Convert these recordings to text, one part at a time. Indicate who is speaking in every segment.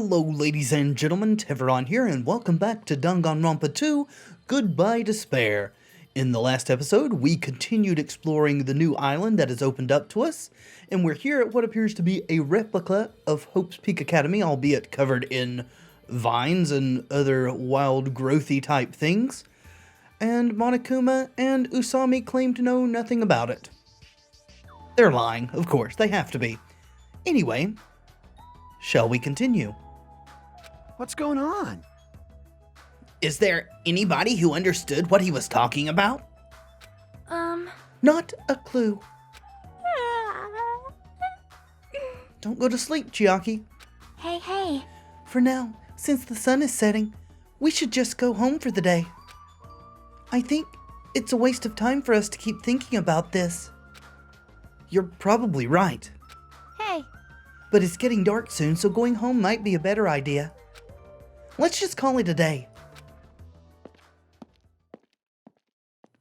Speaker 1: Hello ladies and gentlemen, Tevaron here, and welcome back to Danganronpa 2, Goodbye Despair. In the last episode, we continued exploring the new island that has opened up to us, and we're here at what appears to be a replica of Hope's Peak Academy, albeit covered in vines and other wild growthy type things. And Monokuma and Usami claim to know nothing about it. They're lying, of course, they have to be. Anyway, shall we continue?
Speaker 2: What's going on?
Speaker 1: Is there anybody who understood what he was talking about? Not a clue. Don't go to sleep, Chiaki.
Speaker 3: Hey.
Speaker 1: For now, since the sun is setting, we should just go home for the day. I think it's a waste of time for us to keep thinking about this. You're probably right.
Speaker 3: Hey.
Speaker 1: But it's getting dark soon, so going home might be a better idea. Let's just call it a day.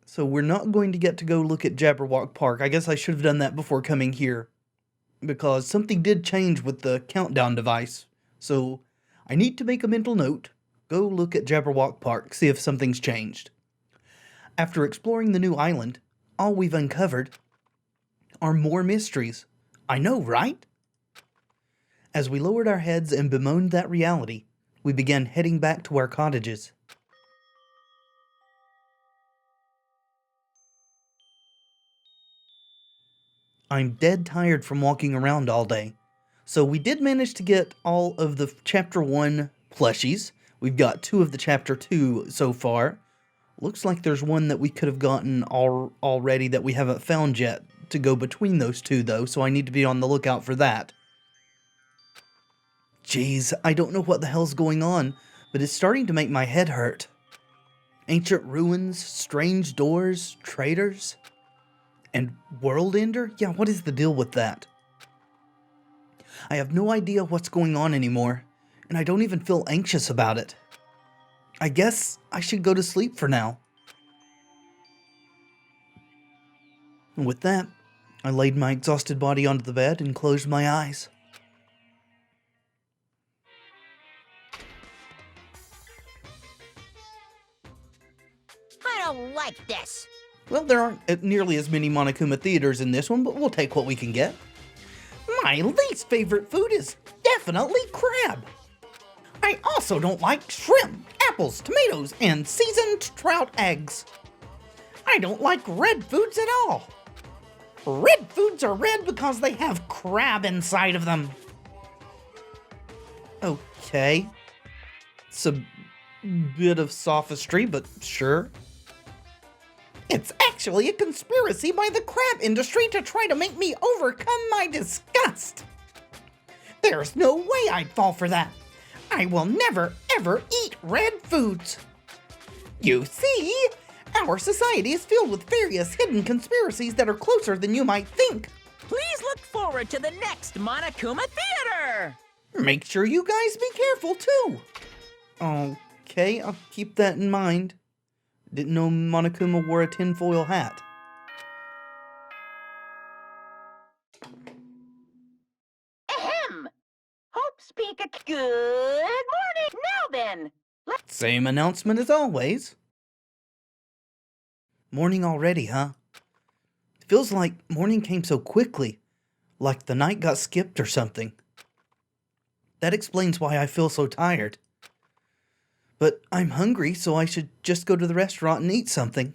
Speaker 1: So we're not going to get to go look at Jabberwock Park. I guess I should have done that before coming here, because something did change with the countdown device. So I need to make a mental note, go look at Jabberwock Park, see if something's changed. After exploring the new island, all we've uncovered are more mysteries. I know, right? As we lowered our heads and bemoaned that reality, we began heading back to our cottages. I'm dead tired from walking around all day, so we did manage to get all of the Chapter 1 plushies. We've got 2 of the Chapter 2 so far. Looks like there's one that we could have gotten already that we haven't found yet to go between those 2, though, so I need to be on the lookout for that. Jeez, I don't know what the hell's going on, but it's starting to make my head hurt. Ancient ruins, strange doors, traitors, and World Ender? Yeah, what is the deal with that? I have no idea what's going on anymore, and I don't even feel anxious about it. I guess I should go to sleep for now. And with that, I laid my exhausted body onto the bed and closed my eyes.
Speaker 3: I don't like this.
Speaker 1: Well, there aren't nearly as many Monokuma theaters in this one, but we'll take what we can get. My least favorite food is definitely crab. I also don't like shrimp, apples, tomatoes, and seasoned trout eggs. I don't like red foods at all. Red foods are red because they have crab inside of them. Okay. It's a bit of sophistry, but sure. It's actually a conspiracy by the crab industry to try to make me overcome my disgust. There's no way I'd fall for that. I will never, ever eat red foods. You see, our society is filled with various hidden conspiracies that are closer than you might think.
Speaker 4: Please look forward to the next Monokuma Theater!
Speaker 1: Make sure you guys be careful, too. Okay, I'll keep that in mind. Didn't know Monokuma wore a tinfoil hat.
Speaker 4: Ahem! Hope's Peak. Good morning! Now then,
Speaker 1: Same announcement as always. Morning already, huh? Feels like morning came so quickly, like the night got skipped or something. That explains why I feel so tired. But I'm hungry, so I should just go to the restaurant and eat something.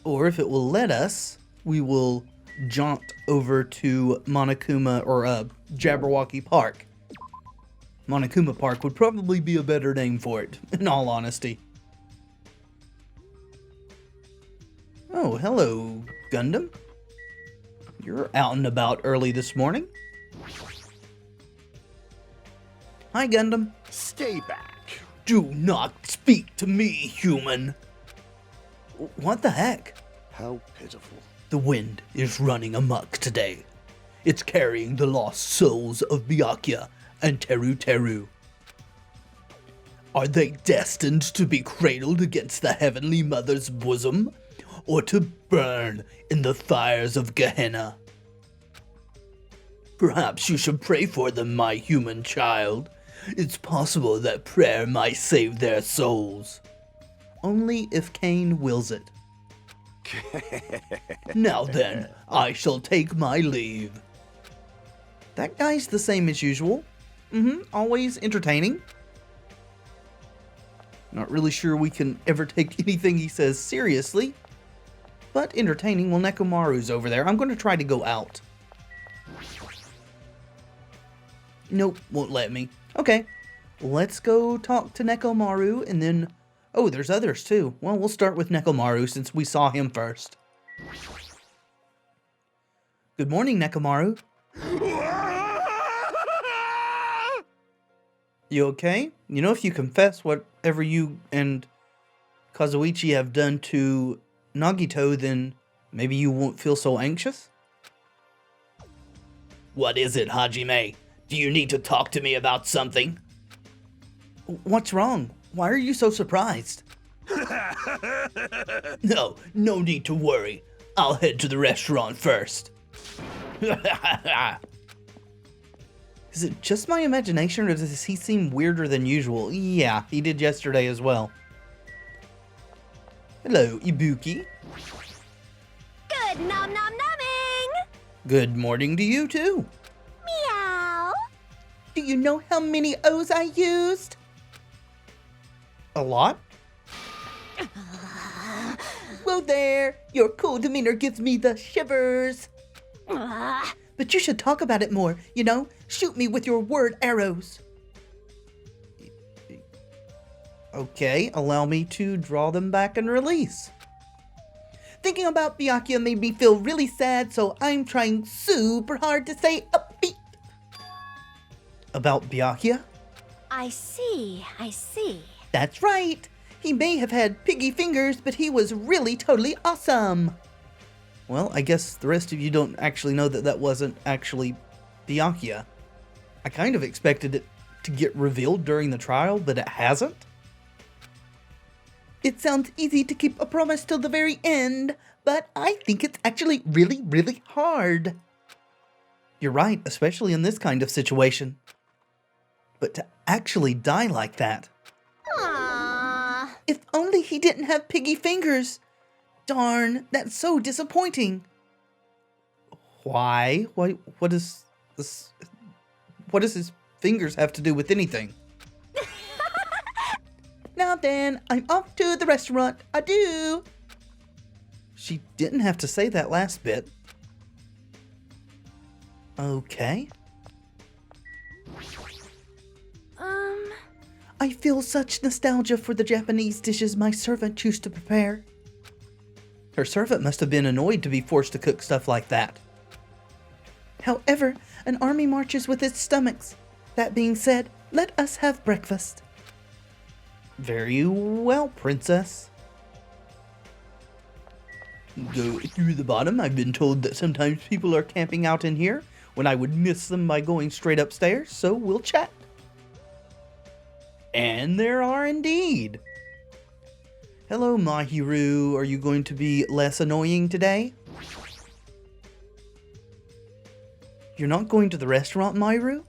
Speaker 1: Or if it will let us, we will jaunt over to Monokuma or Jabberwocky Park. Monokuma Park would probably be a better name for it, in all honesty. Oh, hello, Gundam. You're out and about early this morning. Hi, Gundam.
Speaker 2: Stay back.
Speaker 1: Do not speak to me, human. What the heck?
Speaker 2: How pitiful.
Speaker 1: The wind is running amok today. It's carrying the lost souls of Byakuya and Teru Teru. Are they destined to be cradled against the Heavenly Mother's bosom, or to burn in the fires of Gehenna? Perhaps you should pray for them, my human child. It's possible that prayer might save their souls. Only if Cain wills it. Now then, I shall take my leave. That guy's the same as usual. Always entertaining. Not really sure we can ever take anything he says seriously, but entertaining. Well, Nekomaru's over there. I'm going to try to go out. Nope, won't let me. Okay, let's go talk to Nekomaru, and then... Oh, there's others too. Well, we'll start with Nekomaru since we saw him first. Good morning, Nekomaru. You okay? You know, if you confess whatever you and Kazuichi have done to Nagito, then maybe you won't feel so anxious? What is it, Hajime? Do you need to talk to me about something? What's wrong? Why are you so surprised? No need to worry. I'll head to the restaurant first. Is it just my imagination, or does he seem weirder than usual? Yeah, he did yesterday as well. Hello, Ibuki.
Speaker 3: Good nom nom nomming!
Speaker 1: Good morning to you too.
Speaker 3: Meow!
Speaker 1: Do you know how many O's I used? A lot? Whoa there! Your cool demeanor gives me the shivers. But you should talk about it more, you know? Shoot me with your word arrows. Okay, allow me to draw them back and release. Thinking about Byakuya made me feel really sad, so I'm trying super hard to stay upbeat. About Byakuya?
Speaker 3: I see.
Speaker 1: That's right. He may have had piggy fingers, but he was really totally awesome. Well, I guess the rest of you don't actually know that that wasn't actually Byakuya. I kind of expected it to get revealed during the trial, but it hasn't. It sounds easy to keep a promise till the very end, but I think it's actually really, really hard. You're right, especially in this kind of situation. But to actually die like that.
Speaker 3: Aww.
Speaker 1: If only he didn't have piggy fingers. Darn, that's so disappointing. Why? What does this... What does his fingers have to do with anything? Now then, I'm off to the restaurant. Adieu. She didn't have to say that last bit. Okay. I feel such nostalgia for the Japanese dishes my servant used to prepare. Her servant must have been annoyed to be forced to cook stuff like that. However, an army marches with its stomachs. That being said, let us have breakfast. Very well, princess. Go through the bottom. I've been told that sometimes people are camping out in here when I would miss them by going straight upstairs, so we'll chat. And there are indeed. Hello, Mahiru. Are you going to be less annoying today? You're not going to the restaurant, Mahiru?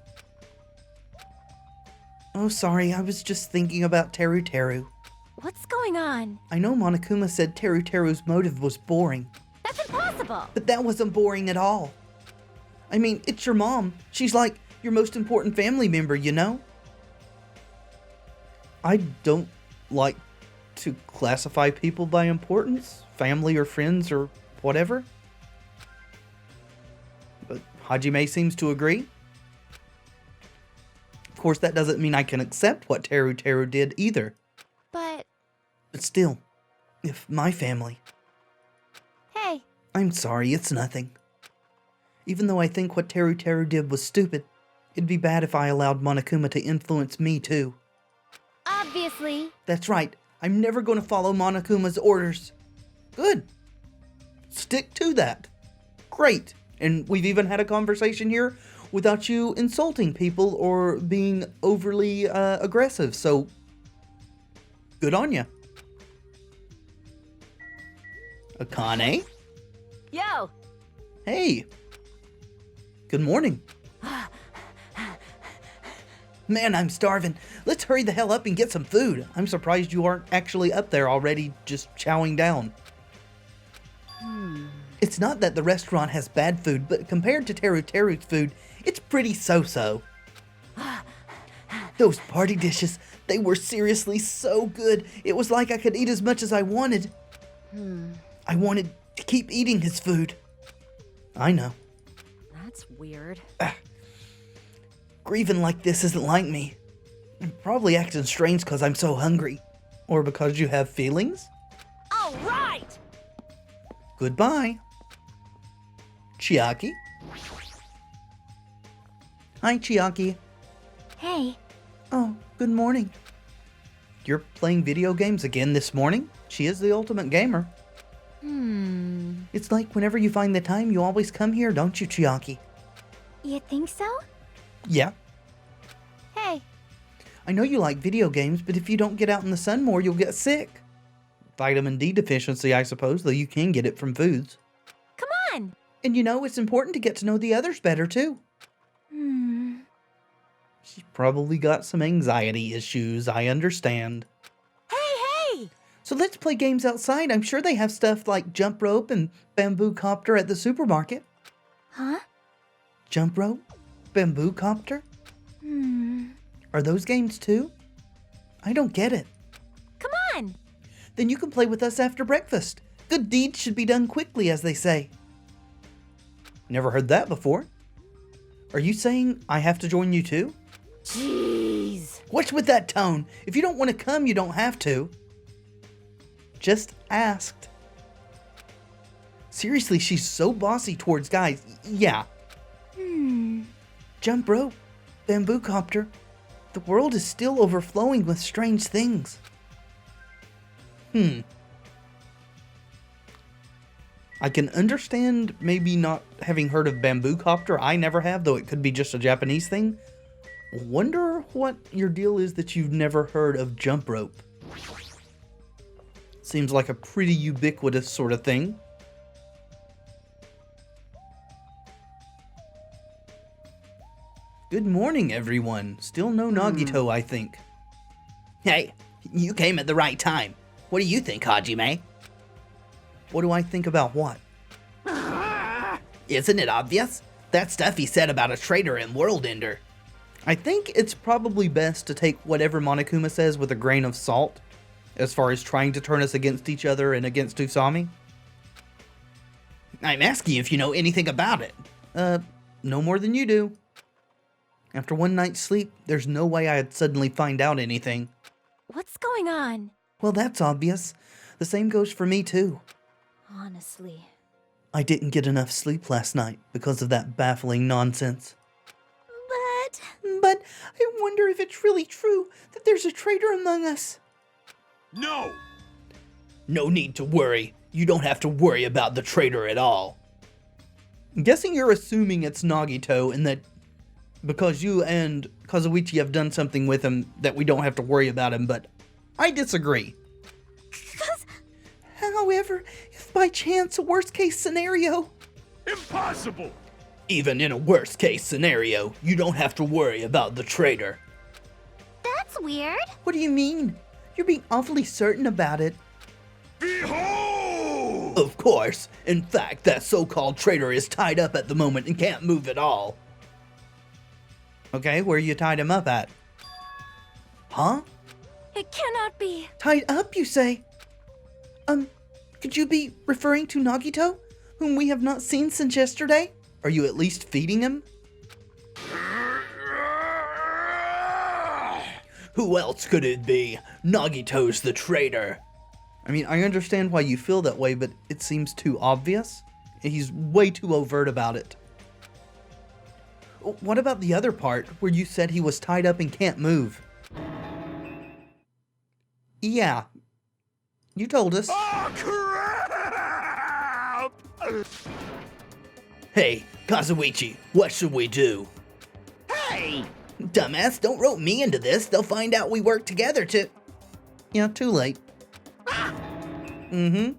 Speaker 1: Oh, sorry. I was just thinking about Teru Teru.
Speaker 3: What's going on?
Speaker 1: I know Monokuma said Teru Teru's motive was boring.
Speaker 3: That's impossible!
Speaker 1: But that wasn't boring at all. I mean, it's your mom. She's like your most important family member, you know? I don't like to classify people by importance, family or friends or whatever. But Hajime seems to agree. Of course, that doesn't mean I can accept what Teru Teru did either.
Speaker 3: But
Speaker 1: still, if my family...
Speaker 3: hey.
Speaker 1: I'm sorry, it's nothing. Even though I think what Teru Teru did was stupid, it'd be bad if I allowed Monokuma to influence me too.
Speaker 3: Obviously.
Speaker 1: That's right. I'm never going to follow Monokuma's orders. Good. Stick to that. Great. And we've even had a conversation here without you insulting people or being overly aggressive, so good on ya. Akane?
Speaker 3: Yo!
Speaker 1: Hey. Good morning. Man, I'm starving. Let's hurry the hell up and get some food. I'm surprised you aren't actually up there already, just chowing down. It's not that the restaurant has bad food, but compared to Teru Teru's food, it's pretty so-so. Those party dishes, they were seriously so good. It was like I could eat as much as I wanted. I wanted to keep eating his food. I know.
Speaker 3: That's weird.
Speaker 1: Grieving like this isn't like me. I'm probably acting strange because I'm so hungry. Or because you have feelings?
Speaker 3: All right!
Speaker 1: Goodbye. Chiaki. Hi, Chiaki.
Speaker 3: Hey.
Speaker 1: Oh, good morning. You're playing video games again this morning? She is the ultimate gamer. It's like whenever you find the time, you always come here, don't you, Chiaki?
Speaker 3: You think so?
Speaker 1: Yeah.
Speaker 3: Hey.
Speaker 1: I know you like video games, but if you don't get out in the sun more, you'll get sick. Vitamin D deficiency, I suppose, though you can get it from foods.
Speaker 3: Come on!
Speaker 1: And you know, it's important to get to know the others better, too. She's probably got some anxiety issues, I understand.
Speaker 3: Hey!
Speaker 1: So let's play games outside. I'm sure they have stuff like jump rope and bamboo copter at the supermarket.
Speaker 3: Huh?
Speaker 1: Jump rope? Bamboo copter? Are those games too? I don't get it.
Speaker 3: Come on!
Speaker 1: Then you can play with us after breakfast. Good deeds should be done quickly, as they say. Never heard that before. Are you saying I have to join you too?
Speaker 3: Jeez.
Speaker 1: What's with that tone? If you don't want to come, you don't have to. Just asked. Seriously, she's so bossy towards guys. Yeah. Jump rope, bamboo copter. The world is still overflowing with strange things. I can understand maybe not having heard of bamboo copter. I never have, though it could be just a Japanese thing. Wonder what your deal is that you've never heard of jump rope. Seems like a pretty ubiquitous sort of thing. Good morning, everyone. Still no Nagito, I think.
Speaker 5: Hey, you came at the right time. What do you think, Hajime?
Speaker 1: What do I think about what?
Speaker 5: Isn't it obvious? That stuff he said about a traitor and world ender.
Speaker 1: I think it's probably best to take whatever Monokuma says with a grain of salt, as far as trying to turn us against each other and against Usami.
Speaker 5: I'm asking if you know anything about it.
Speaker 1: No more than you do. After one night's sleep, there's no way I'd suddenly find out anything.
Speaker 3: What's going on?
Speaker 1: Well, that's obvious. The same goes for me, too.
Speaker 3: Honestly.
Speaker 1: I didn't get enough sleep last night because of that baffling nonsense. But I wonder if it's really true that there's a traitor among us.
Speaker 2: No!
Speaker 5: No need to worry. You don't have to worry about the traitor at all.
Speaker 1: I'm guessing you're assuming it's Nagito and that because you and Kazuichi have done something with him that we don't have to worry about him, but I disagree. However, if by chance a worst-case scenario...
Speaker 2: Impossible!
Speaker 5: Even in a worst-case scenario, you don't have to worry about the traitor.
Speaker 3: That's weird.
Speaker 1: What do you mean? You're being awfully certain about it.
Speaker 2: Behold!
Speaker 5: Of course. In fact, that so-called traitor is tied up at the moment and can't move at all.
Speaker 1: Okay, where you tied him up at? Huh?
Speaker 3: It cannot be.
Speaker 1: Tied up, you say? Could you be referring to Nagito, whom we have not seen since yesterday? Are you at least feeding him?
Speaker 5: Who else could it be? Nagito's the traitor.
Speaker 1: I mean, I understand why you feel that way, but it seems too obvious. He's way too overt about it. What about the other part, where you said he was tied up and can't move? Yeah. You told us.
Speaker 2: Oh, crap!
Speaker 5: Hey, Kazuichi, what should we do? Hey! Dumbass, don't rope me into this. They'll find out we work together to...
Speaker 1: Yeah, too late. You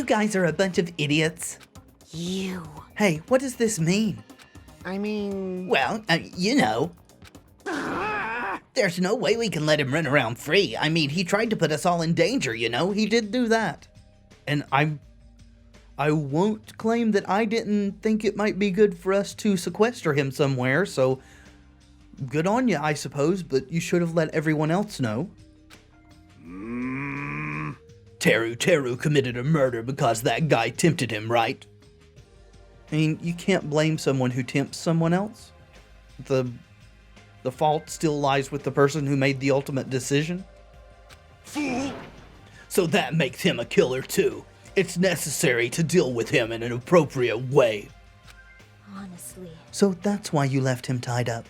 Speaker 1: guys are a bunch of idiots.
Speaker 3: You.
Speaker 1: Hey, what does this mean?
Speaker 6: I mean...
Speaker 5: Well, you know. There's no way we can let him run around free. I mean, he tried to put us all in danger, you know?
Speaker 1: He did do that. And I won't claim that I didn't think it might be good for us to sequester him somewhere, so good on you, I suppose, but you should have let everyone else know.
Speaker 5: Teru committed a murder because that guy tempted him, right?
Speaker 1: I mean, you can't blame someone who tempts someone else. The fault still lies with the person who made the ultimate decision.
Speaker 2: Fool!
Speaker 5: So that makes him a killer too. It's necessary to deal with him in an appropriate way.
Speaker 3: Honestly.
Speaker 1: So that's why you left him tied up.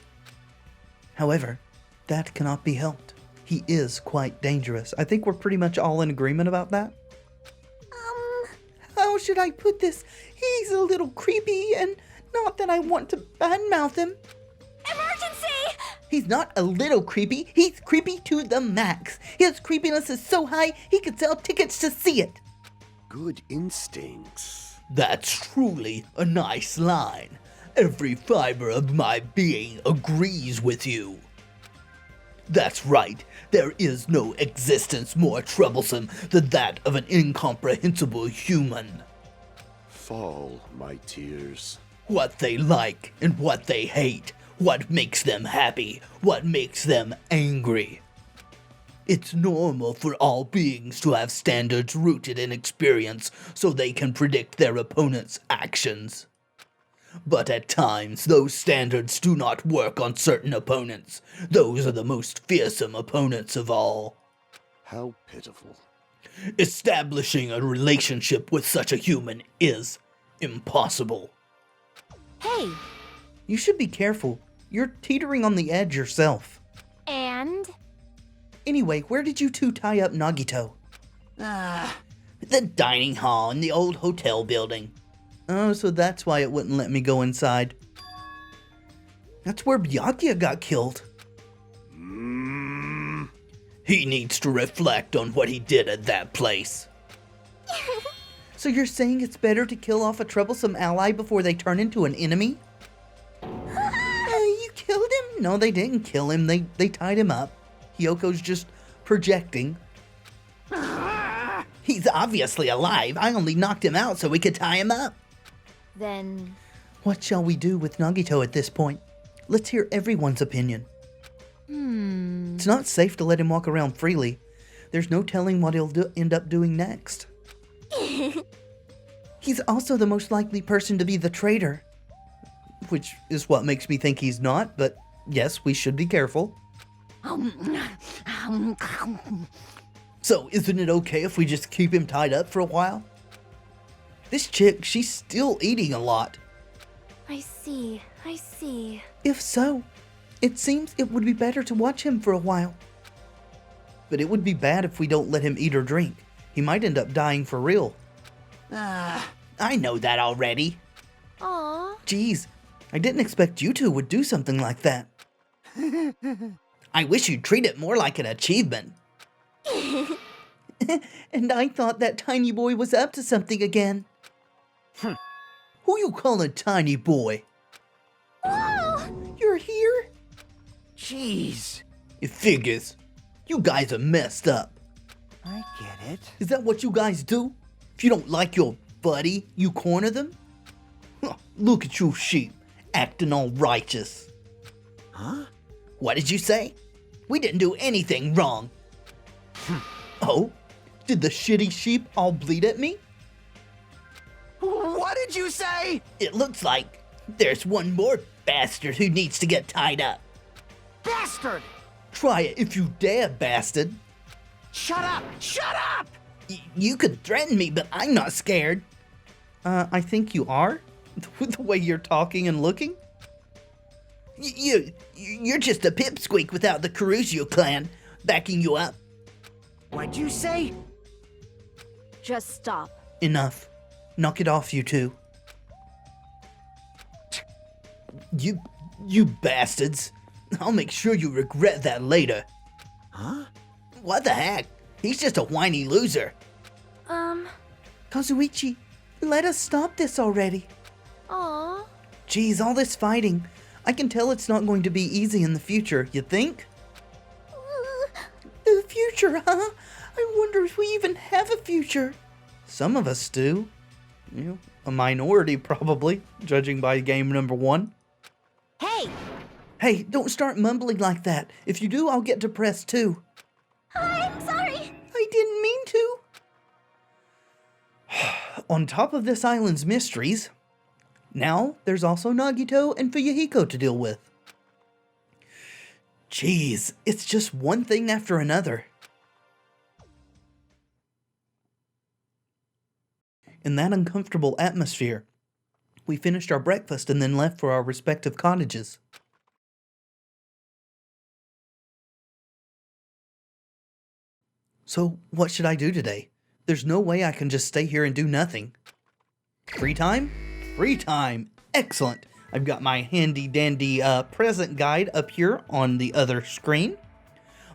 Speaker 1: However, that cannot be helped. He is quite dangerous. I think we're pretty much all in agreement about that. How should I put this? He's a little creepy, and not that I want to badmouth him.
Speaker 3: Emergency!
Speaker 1: He's not a little creepy, he's creepy to the max. His creepiness is so high, he could sell tickets to see it.
Speaker 6: Good instincts.
Speaker 5: That's truly a nice line. Every fiber of my being agrees with you. That's right, there is no existence more troublesome than that of an incomprehensible human.
Speaker 6: Fall, my tears.
Speaker 5: What they like and what they hate, what makes them happy, what makes them angry. It's normal for all beings to have standards rooted in experience so they can predict their opponent's actions. But at times, those standards do not work on certain opponents. Those are the most fearsome opponents of all.
Speaker 6: How pitiful.
Speaker 5: Establishing a relationship with such a human is impossible.
Speaker 3: Hey,
Speaker 1: You should be careful. You're teetering on the edge yourself.
Speaker 3: and?
Speaker 1: Anyway, where did you two tie up Nagito?
Speaker 5: The dining hall in the old hotel building.
Speaker 1: Oh, so that's why it wouldn't let me go inside. That's where Byakuya got killed.
Speaker 5: He needs to reflect on what he did at that place.
Speaker 1: So you're saying it's better to kill off a troublesome ally before they turn into an enemy? You killed him? No, they didn't kill him. They tied him up. Hyoko's just projecting.
Speaker 5: He's obviously alive. I only knocked him out so we could tie him up.
Speaker 3: Then...
Speaker 1: What shall we do with Nagito at this point? Let's hear everyone's opinion. It's not safe to let him walk around freely. There's no telling what he'll end up doing next. He's also the most likely person to be the traitor. Which is what makes me think he's not, but yes, we should be careful.
Speaker 5: So isn't it okay if we just keep him tied up for a while?
Speaker 1: This chick, she's still eating a lot.
Speaker 3: I see.
Speaker 1: If so, it seems it would be better to watch him for a while. But it would be bad if we don't let him eat or drink. He might end up dying for real.
Speaker 5: I know that already.
Speaker 3: Aw.
Speaker 1: Geez, I didn't expect you two would do something like that.
Speaker 5: I wish you'd treat it more like an achievement.
Speaker 1: And I thought that tiny boy was up to something again.
Speaker 5: Who you calling tiny boy?
Speaker 3: Whoa!
Speaker 1: You're here?
Speaker 6: Jeez.
Speaker 5: It figures. You guys are messed up.
Speaker 6: I get it.
Speaker 5: Is that what you guys do? If you don't like your buddy, you corner them? Huh, look at you sheep, acting all righteous.
Speaker 6: Huh?
Speaker 5: What did you say? We didn't do anything wrong. Oh? Did the shitty sheep all bleed at me?
Speaker 6: What did you say?
Speaker 5: It looks like there's one more bastard who needs to get tied up.
Speaker 6: Bastard!
Speaker 5: Try it if you dare, bastard.
Speaker 6: Shut up! Shut up!
Speaker 5: You could threaten me, but I'm not scared.
Speaker 1: I think you are? The way you're talking and looking?
Speaker 5: You're just a pipsqueak without the Caruzio clan backing you up.
Speaker 6: What'd you say?
Speaker 3: Just stop.
Speaker 1: Enough. Knock it off, you two.
Speaker 5: You bastards. I'll make sure you regret that later.
Speaker 6: Huh?
Speaker 5: What the heck? He's just a whiny loser.
Speaker 1: Kazuichi, let us stop this already.
Speaker 3: Aw.
Speaker 1: Geez, all this fighting. I can tell it's not going to be easy in the future, you think? The future, huh? I wonder if we even have a future. Some of us do. You know, a minority probably, judging by game number 1.
Speaker 3: Hey!
Speaker 1: Hey, don't start mumbling like that. If you do, I'll get depressed too.
Speaker 3: I'm sorry!
Speaker 1: I didn't mean to. On top of this island's mysteries, now there's also Nagito and Fuyuhiko to deal with. Jeez, it's just one thing after another. In that uncomfortable atmosphere, we finished our breakfast and then left for our respective cottages. So, what should I do today? There's no way I can just stay here and do nothing. Free time? Free time! Excellent! I've got my handy-dandy present guide up here on the other screen.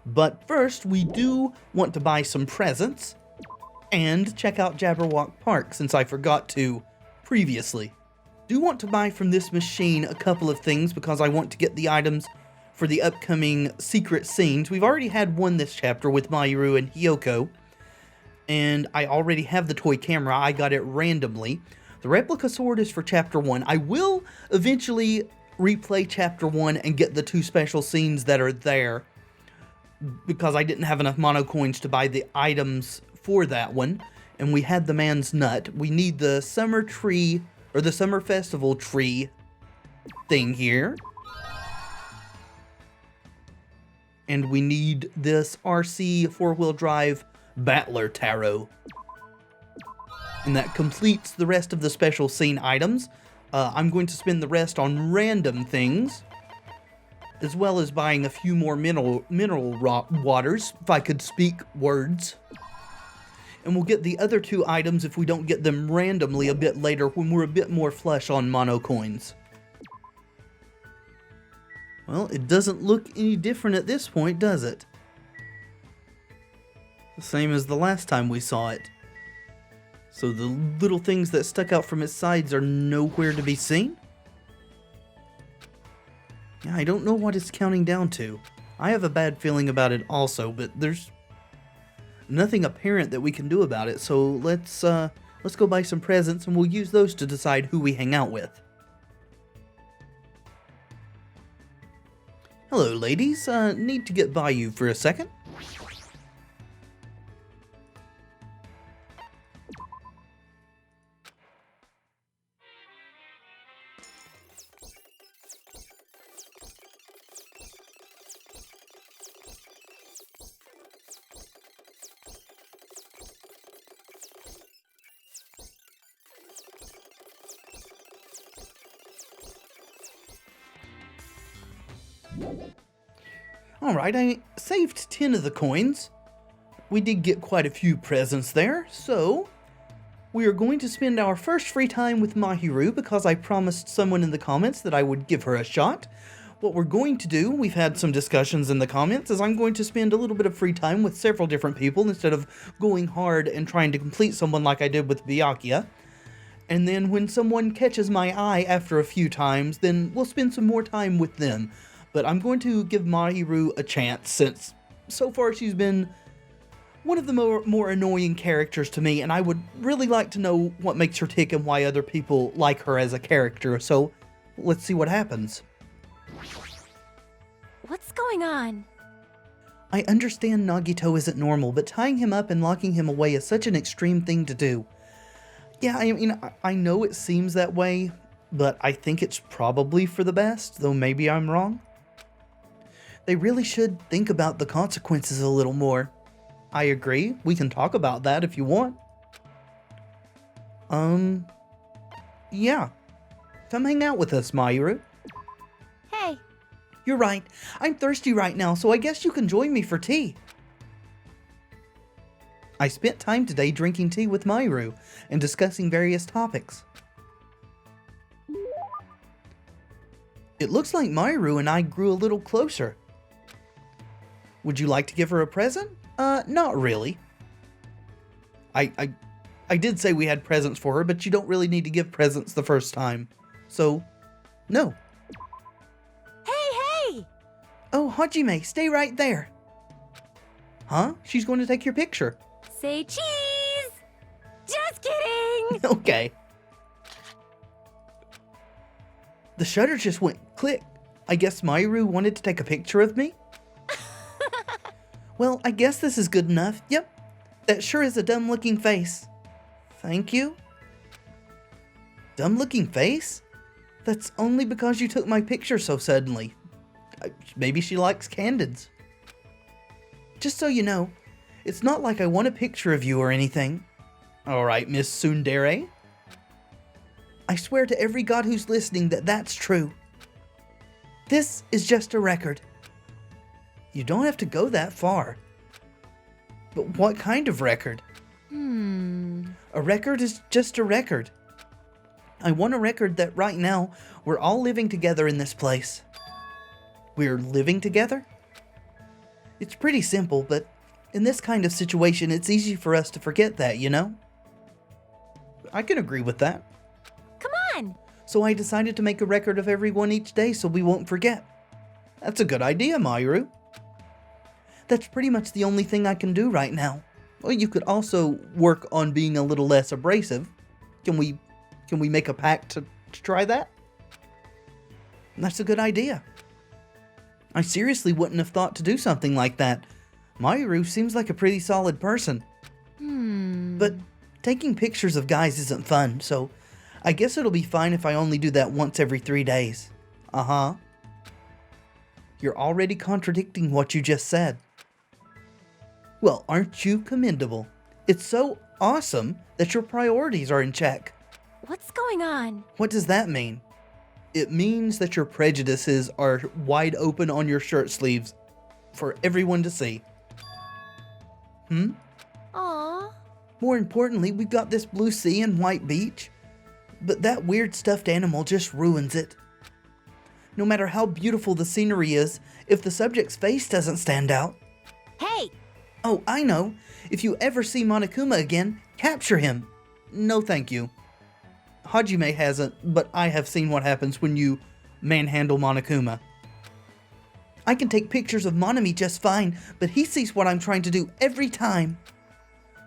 Speaker 1: But first, we do want to buy some presents and check out Jabberwock Park, since I forgot to previously. Do want to buy from this machine a couple of things because I want to get the items for the upcoming secret scenes. We've already had one this chapter with Mahiru and Hiyoko, and I already have the toy camera. I got it randomly. The replica sword is for chapter 1. I will eventually replay chapter 1 and get the 2 special scenes that are there because I didn't have enough mono coins to buy the items for that one. And we had the man's nut. We need the summer tree, or the summer festival tree thing here. And we need this RC 4-wheel drive Battler Tarot. And that completes the rest of the special scene items. I'm going to spend the rest on random things, as well as buying a few more mineral waters, if I could speak words. And we'll get the other 2 items if we don't get them randomly a bit later when we're a bit more flush on mono coins. Well, it doesn't look any different at this point, does it? The same as the last time we saw it. So the little things that stuck out from its sides are nowhere to be seen? Yeah, I don't know what it's counting down to. I have a bad feeling about it also, but there's nothing apparent that we can do about it, so let's go buy some presents and we'll use those to decide who we hang out with. Hello, ladies. Need to get by you for a second. Alright, I saved 10 of the coins. We did get quite a few presents there, so we are going to spend our first free time with Mahiru because I promised someone in the comments that I would give her a shot. What we're going to do, we've had some discussions in the comments, is I'm going to spend a little bit of free time with several different people instead of going hard and trying to complete someone like I did with Byakuya. And then when someone catches my eye after a few times, then we'll spend some more time with them. But I'm going to give Mahiru a chance since so far she's been one of the more annoying characters to me, and I would really like to know what makes her tick and why other people like her as a character, so let's see what happens.
Speaker 3: What's going on?
Speaker 1: I understand Nagito isn't normal, but tying him up and locking him away is such an extreme thing to do. Yeah, I mean, I know it seems that way, but I think it's probably for the best, though maybe I'm wrong. They really should think about the consequences a little more. I agree. We can talk about that if you want. Yeah. Come hang out with us, Mahiru.
Speaker 3: Hey.
Speaker 1: You're right. I'm thirsty right now, so I guess you can join me for tea. I spent time today drinking tea with Mahiru and discussing various topics. It looks like Mahiru and I grew a little closer. Would you like to give her a present? Not really. I did say we had presents for her, but you don't really need to give presents the first time. So, No.
Speaker 3: Hey!
Speaker 1: Oh, Hajime, stay right there. Huh? She's going to take your picture.
Speaker 3: Say cheese! Just kidding!
Speaker 1: Okay. The shutter just went click. I guess Mayuru wanted to take a picture of me? Well, I guess this is good enough. Yep. That sure is a dumb-looking face. Thank you. Dumb-looking face? That's only because you took my picture so suddenly. Maybe she likes candids. Just so you know, it's not like I want a picture of you or anything. Alright, Miss Tsundere. I swear to every god who's listening that that's true. This is just a record. You don't have to go that far. But what kind of record? A record is just a record. I want a record that right now we're all living together in this place. We're living together? It's pretty simple, but in this kind of situation, it's easy for us to forget that, you know? I can agree with that.
Speaker 3: Come on!
Speaker 1: So I decided to make a record of everyone each day so we won't forget. That's a good idea, Mayuru. That's pretty much the only thing I can do right now. Well, you could also work on being a little less abrasive. Can we make a pact to try that? That's a good idea. I seriously wouldn't have thought to do something like that. Mayuru seems like a pretty solid person. But taking pictures of guys isn't fun, so I guess it'll be fine if I only do that once every 3 days. Uh-huh. You're already contradicting what you just said. Well, aren't you commendable? It's so awesome that your priorities are in check.
Speaker 3: What's going on?
Speaker 1: What does that mean? It means that your prejudices are wide open on your shirt sleeves for everyone to see.
Speaker 3: Aww.
Speaker 1: More importantly, we've got this blue sea and white beach. But that weird stuffed animal just ruins it. No matter how beautiful the scenery is, if the subject's face doesn't stand out...
Speaker 3: Hey!
Speaker 1: Oh, I know. If you ever see Monokuma again, capture him. No thank you. Hajime hasn't, but I have seen what happens when you manhandle Monokuma. I can take pictures of Monami just fine, but he sees what I'm trying to do every time.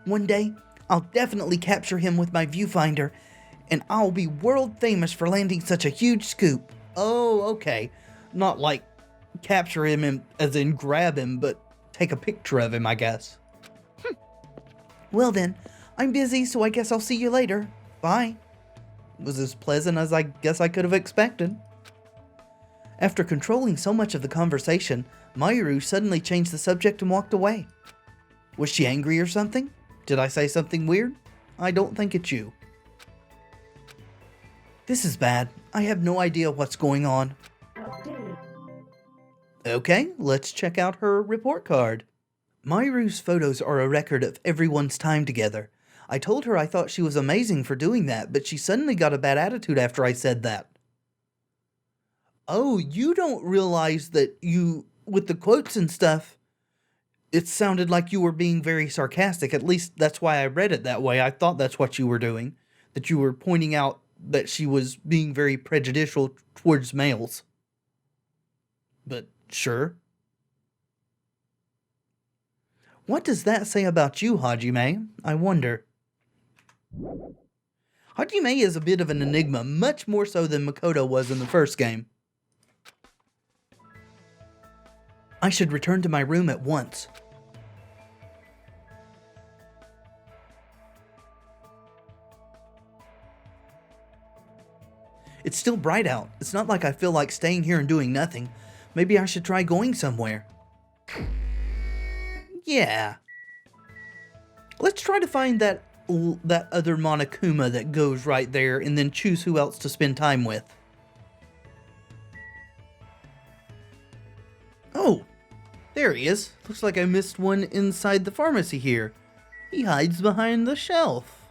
Speaker 1: One day, I'll definitely capture him with my viewfinder, and I'll be world famous for landing such a huge scoop. Oh, okay. Not like capture him as in grab him, but take a picture of him, I guess. Well then, I'm busy, so I guess I'll see you later. Bye. Was as pleasant as I guess I could have expected. After controlling so much of the conversation, Mayuru suddenly changed the subject and walked away. Was she angry or something? Did I say something weird? I don't think it's you. This is bad. I have no idea what's going on. Okay, let's check out her report card. Mayuru's photos are a record of everyone's time together. I told her I thought she was amazing for doing that, but she suddenly got a bad attitude after I said that. Oh, you don't realize that with the quotes and stuff, it sounded like you were being very sarcastic. At least that's why I read it that way. I thought that's what you were doing. That you were pointing out that she was being very prejudicial towards males. But sure. What does that say about you, Hajime? I wonder. Hajime is a bit of an enigma, much more so than Makoto was in the first game. I should return to my room at once. It's still bright out. It's not like I feel like staying here and doing nothing. Maybe I should try going somewhere. Yeah. Let's try to find that other Monokuma that goes right there and then choose who else to spend time with. Oh, there he is. Looks like I missed one inside the pharmacy here. He hides behind the shelf.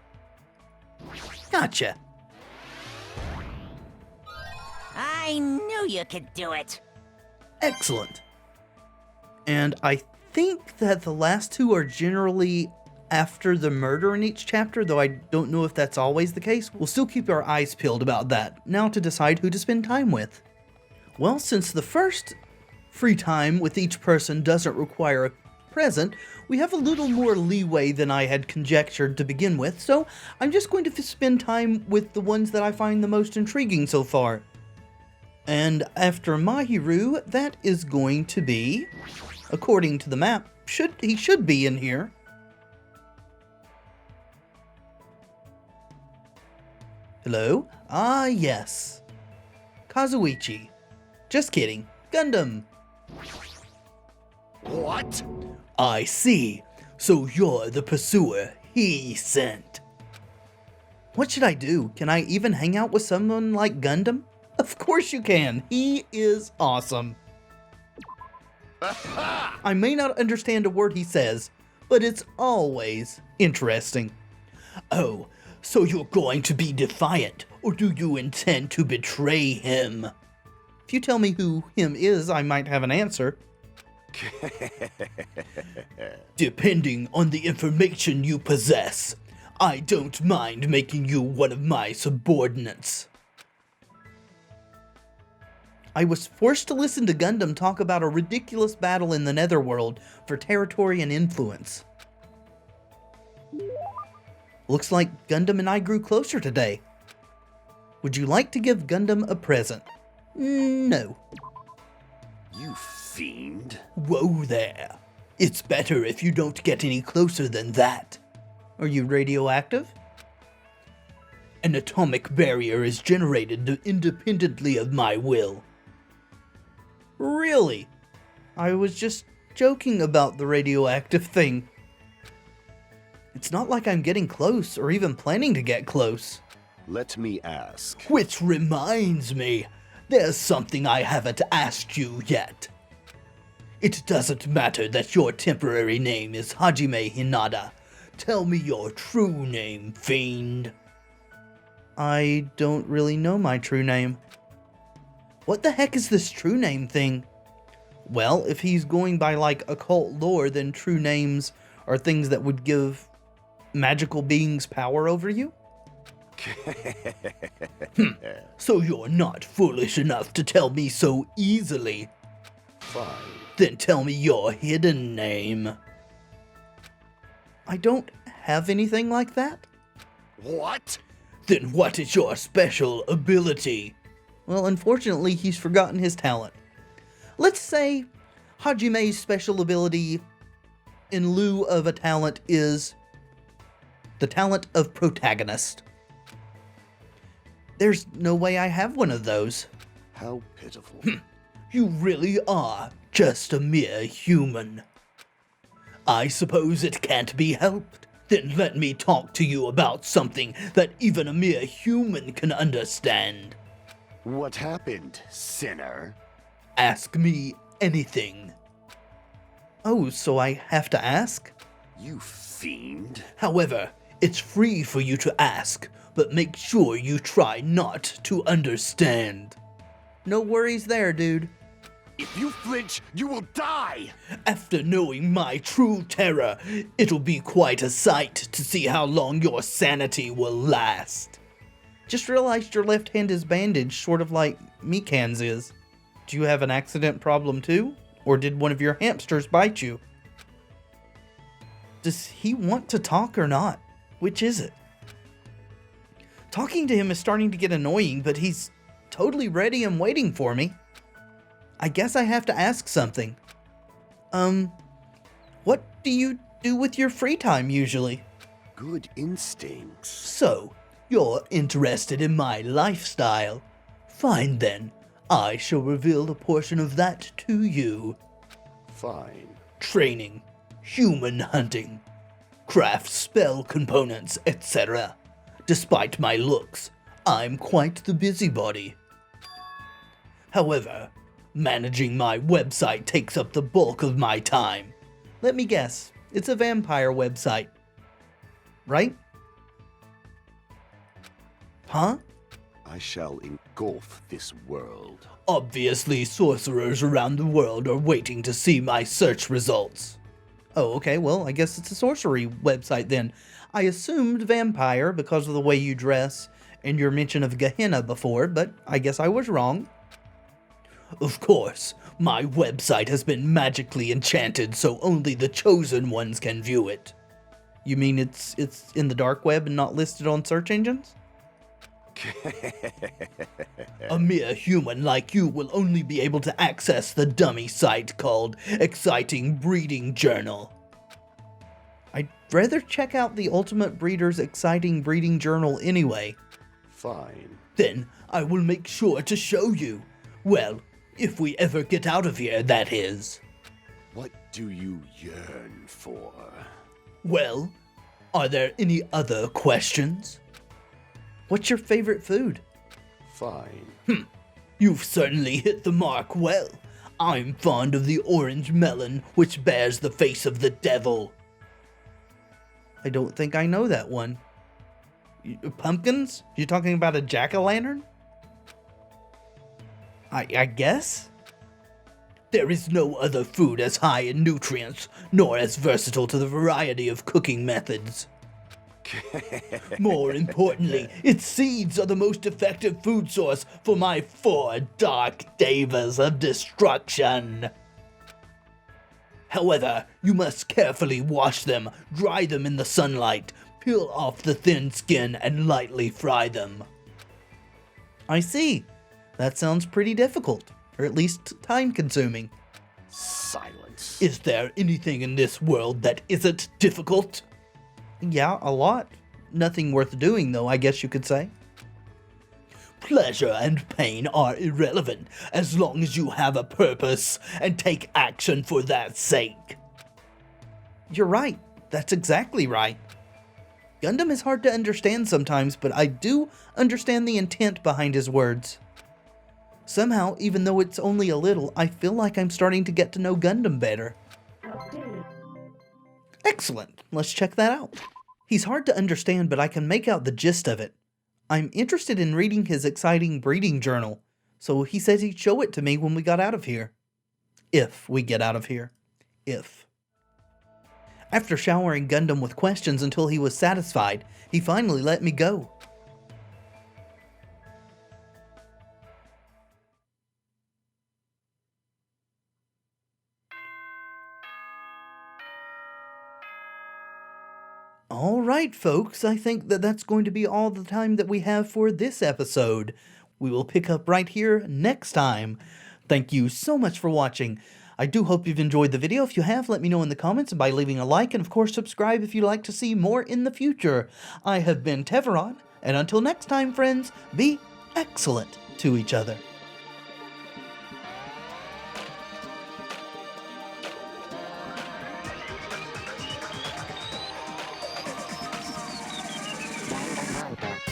Speaker 1: Gotcha.
Speaker 6: I knew you could do it.
Speaker 1: Excellent. And I think that the last two are generally after the murder in each chapter, though I don't know if that's always the case. We'll still keep our eyes peeled about that. Now to decide who to spend time with. Well, since the first free time with each person doesn't require a present, we have a little more leeway than I had conjectured to begin with, so I'm just going to spend time with the ones that I find the most intriguing so far. And after Mahiru, that is going to be, according to the map, he should be in here. Hello? Ah, yes. Kazuichi. Just kidding. Gundam.
Speaker 2: What?
Speaker 5: I see. So you're the pursuer he sent.
Speaker 1: What should I do? Can I even hang out with someone like Gundam? Of course you can. He is awesome. I may not understand a word he says, but it's always interesting.
Speaker 5: Oh, so you're going to be defiant, or do you intend to betray him?
Speaker 1: If you tell me who him is, I might have an answer.
Speaker 5: Depending on the information you possess, I don't mind making you one of my subordinates.
Speaker 1: I was forced to listen to Gundam talk about a ridiculous battle in the Netherworld for territory and influence. Looks like Gundam and I grew closer today. Would you like to give Gundam a present? No.
Speaker 2: You fiend.
Speaker 5: Whoa there. It's better if you don't get any closer than that.
Speaker 1: Are you radioactive?
Speaker 5: An atomic barrier is generated independently of my will.
Speaker 1: Really? I was just joking about the radioactive thing. It's not like I'm getting close or even planning to get close.
Speaker 2: Let me ask.
Speaker 5: Which reminds me, there's something I haven't asked you yet. It doesn't matter that your temporary name is Hajime Hinata. Tell me your true name, fiend.
Speaker 1: I don't really know my true name. What the heck is this true name thing? Well, if he's going by like occult lore, then true names are things that would give magical beings power over you?
Speaker 5: So you're not foolish enough to tell me so easily.
Speaker 2: Fine.
Speaker 5: Then tell me your hidden name.
Speaker 1: I don't have anything like that.
Speaker 2: What?
Speaker 5: Then what is your special ability?
Speaker 1: Well, unfortunately, he's forgotten his talent. Let's say Hajime's special ability in lieu of a talent is the talent of protagonist. There's no way I have one of those.
Speaker 2: How pitiful.
Speaker 5: You really are just a mere human. I suppose it can't be helped. Then let me talk to you about something that even a mere human can understand.
Speaker 2: What happened, sinner?
Speaker 5: Ask me anything.
Speaker 1: Oh, so I have to ask?
Speaker 2: You fiend.
Speaker 5: However, it's free for you to ask, but make sure you try not to understand.
Speaker 1: No worries there, dude.
Speaker 2: If you flinch, you will die!
Speaker 5: After knowing my true terror, it'll be quite a sight to see how long your sanity will last.
Speaker 1: Just realized your left hand is bandaged, sort of like Mikan's is. Do you have an accident problem too? Or did one of your hamsters bite you? Does he want to talk or not? Which is it? Talking to him is starting to get annoying, but he's totally ready and waiting for me. I guess I have to ask something. What do you do with your free time usually?
Speaker 2: Good instincts.
Speaker 5: So, you're interested in my lifestyle? Fine then, I shall reveal a portion of that to you.
Speaker 2: Fine.
Speaker 5: Training, human hunting, craft spell components, etc. Despite my looks, I'm quite the busybody. However, managing my website takes up the bulk of my time.
Speaker 1: Let me guess, it's a vampire website, right? Huh?
Speaker 2: I shall engulf this world.
Speaker 5: Obviously, sorcerers around the world are waiting to see my search results.
Speaker 1: Oh, okay, well, I guess it's a sorcery website then. I assumed vampire because of the way you dress and your mention of Gehenna before, but I guess I was wrong.
Speaker 5: Of course, my website has been magically enchanted so only the chosen ones can view it.
Speaker 1: You mean it's in the dark web and not listed on search engines?
Speaker 5: A mere human like you will only be able to access the dummy site called Exciting Breeding Journal.
Speaker 1: I'd rather check out the Ultimate Breeder's Exciting Breeding Journal anyway.
Speaker 2: Fine.
Speaker 5: Then I will make sure to show you. Well, if we ever get out of here, that is.
Speaker 2: What do you yearn for?
Speaker 5: Well, are there any other questions?
Speaker 1: What's your favorite food?
Speaker 2: Fine.
Speaker 5: You've certainly hit the mark well. I'm fond of the orange melon, which bears the face of the devil.
Speaker 1: I don't think I know that one. Pumpkins? You talking about a jack-o'-lantern? I guess?
Speaker 5: There is no other food as high in nutrients, nor as versatile to the variety of cooking methods. More importantly, its seeds are the most effective food source for my 4 dark devas of destruction. However, you must carefully wash them, dry them in the sunlight, peel off the thin skin, and lightly fry them.
Speaker 1: I see. That sounds pretty difficult, or at least time-consuming.
Speaker 2: Silence.
Speaker 5: Is there anything in this world that isn't difficult?
Speaker 1: Yeah, a lot. Nothing worth doing, though, I guess you could say.
Speaker 5: Pleasure and pain are irrelevant as long as you have a purpose and take action for that sake.
Speaker 1: You're right. That's exactly right. Gundam is hard to understand sometimes, but I do understand the intent behind his words. Somehow, even though it's only a little, I feel like I'm starting to get to know Gundam better. Excellent. Let's check that out. He's hard to understand, but I can make out the gist of it. I'm interested in reading his exciting breeding journal, so he says he'd show it to me when we got out of here. If we get out of here. If. After showering Gundam with questions until he was satisfied, he finally let me go. Alright folks, I think that's going to be all the time that we have for this episode. We will pick up right here next time. Thank you so much for watching. I do hope you've enjoyed the video. If you have, let me know in the comments by leaving a like, and of course subscribe if you'd like to see more in the future. I have been Tevaron, and until next time friends, be excellent to each other.
Speaker 6: Danganronpa.